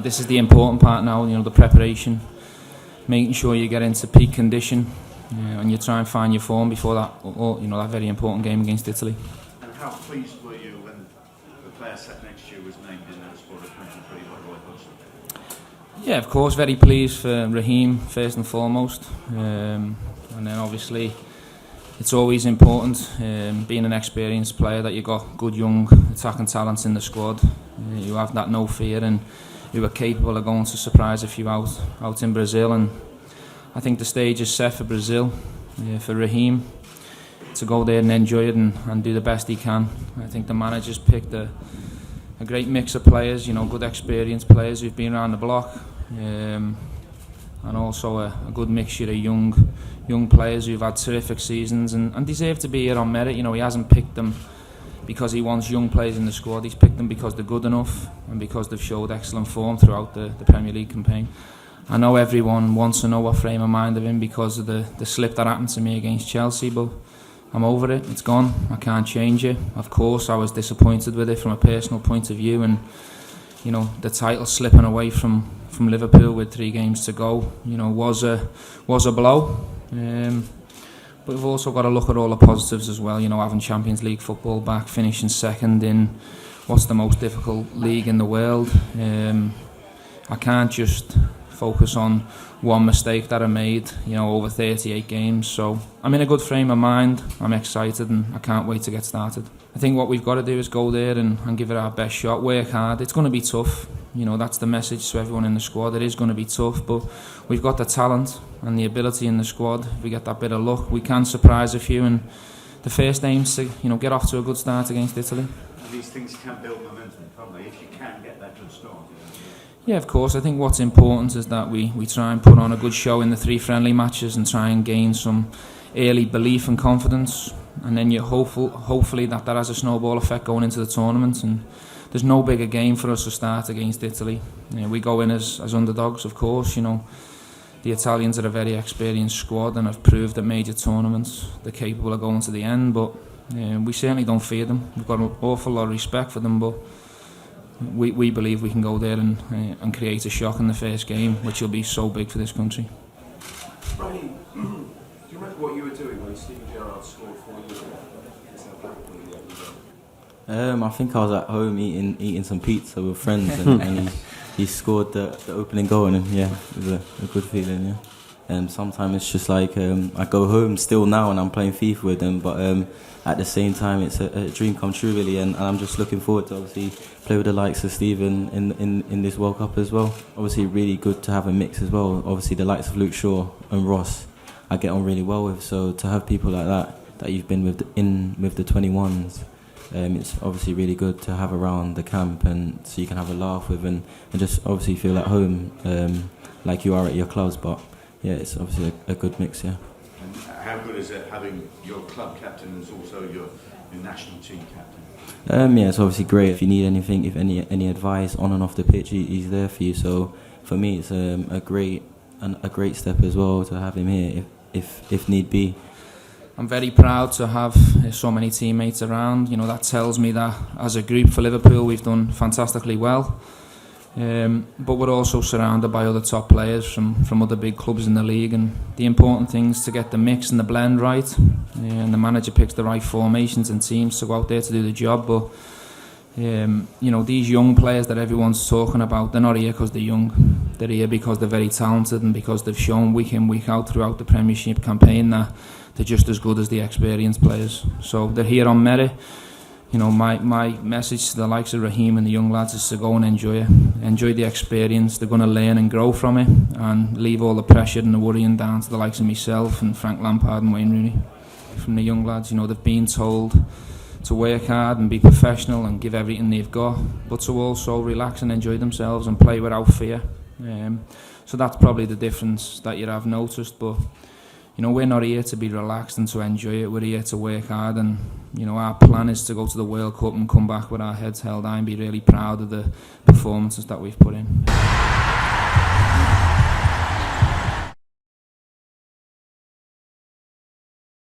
This is the important part now, the preparation, making sure you get into peak condition and you try and find your form before that very important game against Italy. And how pleased were you when the player set next to you was named in the squad of 23 by Roy Hodgson? Yeah, of course, very pleased for Raheem first and foremost, and then obviously it's always important, being an experienced player, that you got good young attacking talents in the squad. You have that no fear, and you are capable of going to surprise a few out in Brazil. And I think the stage is set for Brazil, for Raheem to go there and enjoy it and do the best he can. I think the manager's picked a great mix of players, good experienced players who've been around the block, and also a good mixture of young players who've had terrific seasons and deserve to be here on merit. He hasn't picked them because he wants young players in the squad. He's picked them because they're good enough and because they've showed excellent form throughout the Premier League campaign. I know everyone wants to know what frame of mind I'm in because of the slip that happened to me against Chelsea, but I'm over it. It's gone. I can't change it. Of course, I was disappointed with it from a personal point of view, and the title slipping away from Liverpool with 3 games to go, was a blow. But we've also got to look at all the positives as well. Having Champions League football back, finishing second in what's the most difficult league in the world. I can't just focus on one mistake that I made, over 38 games. So I'm in a good frame of mind. I'm excited and I can't wait to get started. I think what we've got to do is go there and give it our best shot, work hard. It's going to be tough. That's the message to everyone in the squad. It is going to be tough, but we've got the talent and the ability in the squad. If we get that bit of luck, we can surprise a few. And the first aim's to, get off to a good start against Italy. And these things can build momentum, can't they? If you can get that good start. Yeah, of course. I think what's important is that we try and put on a good show in the 3 friendly matches and try and gain some early belief and confidence. And then you're hopefully that has a snowball effect going into the tournament. And there's no bigger game for us to start against Italy. We go in as underdogs, of course. The Italians are a very experienced squad and have proved at major tournaments they're capable of going to the end. But we certainly don't fear them. We've got an awful lot of respect for them, but we believe we can go there and create a shock in the first game, which will be so big for this country. Raheem, do you remember what you were doing when Steven Gerrard scored 4 years ago? I think I was at home eating some pizza with friends, and he scored the opening goal, and yeah, it was a good feeling. Yeah. And sometimes it's just like I go home still now and I'm playing FIFA with them, but at the same time it's a dream come true really, and I'm just looking forward to obviously play with the likes of Steven in this World Cup as well. Obviously really good to have a mix as well. Obviously the likes of Luke Shaw and Ross I get on really well with, so to have people like that you've been with the 21s, it's obviously really good to have around the camp, and so you can have a laugh with and just obviously feel at home like you are at your clubs. But yeah, it's obviously a good mix, yeah. And how good is it having your club captain as also your national team captain? Yeah, it's obviously great. If you need anything, if any advice on and off the pitch, he's there for you. So for me, it's a great step as well to have him here if need be. I'm very proud to have so many teammates around. That tells me that as a group for Liverpool we've done fantastically well. But we're also surrounded by other top players from other big clubs in the league, and the important thing is to get the mix and the blend right, and the manager picks the right formations and teams to go out there to do the job. But these young players that everyone's talking about, they're not here because they're young. They're here because they're very talented and because they've shown week in, week out throughout the Premiership campaign that they're just as good as the experienced players. So they're here on merit. My message to the likes of Raheem and the young lads is to go and enjoy it. Enjoy the experience. They're going to learn and grow from it, and leave all the pressure and the worrying down to the likes of myself and Frank Lampard and Wayne Rooney. From the young lads, they've been told to work hard and be professional and give everything they've got, but to also relax and enjoy themselves and play without fear. So that's probably the difference that you have noticed. But we're not here to be relaxed and to enjoy it. We're here to work hard, and our plan is to go to the World Cup and come back with our heads held high and be really proud of the performances that we've put in.